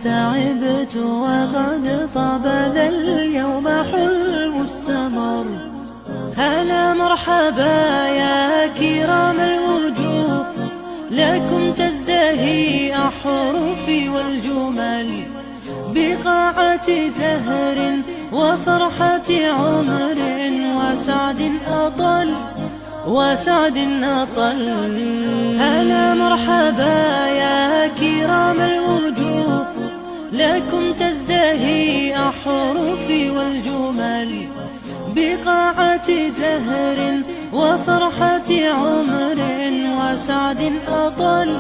تعبت وقد طاب ذا اليوم حلو السمر. هلا مرحبا يا كرام الوجوه، لكم تزدهي أحرفي والجمل بقاعة زهر وفرحة عمر وسعد أطل. هلا مرحبا يا كرام الوجوه، لكم تزدهي أحرفي والجمل بقاعة زهر وفرحة عمر وسعد أطل.